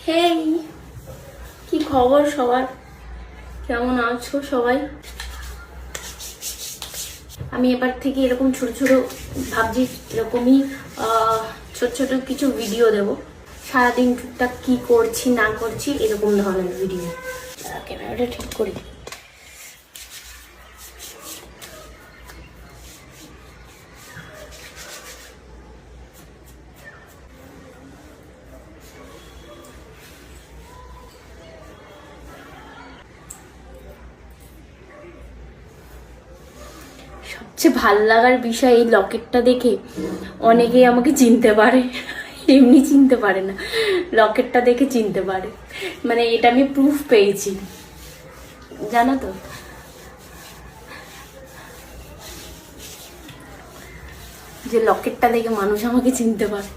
হেই, কি খবর সবার? কেমন আছো সবাই? আমি এবার থেকে এরকম ছোট ছোট ভাবছি, এরকমই ছোট ছোট কিছু ভিডিও দেব। সারাদিন টুকটাক কি করছি না করছি এরকম ধরনের ভিডিও। ক্যামেরাটা ঠিক করি। সবচেয়ে ভাল লাগার বিষয় এই লকেটটা দেখে অনেকেই আমাকে চিনতে পারে, এমনি চিনতে পারে না, লকেটটা দেখে চিনতে পারে। মানে এটা আমি প্রুফ পেয়েছি, জানো তো। যে লকেটটা দেখে মানুষ আমাকে চিনতে পারে।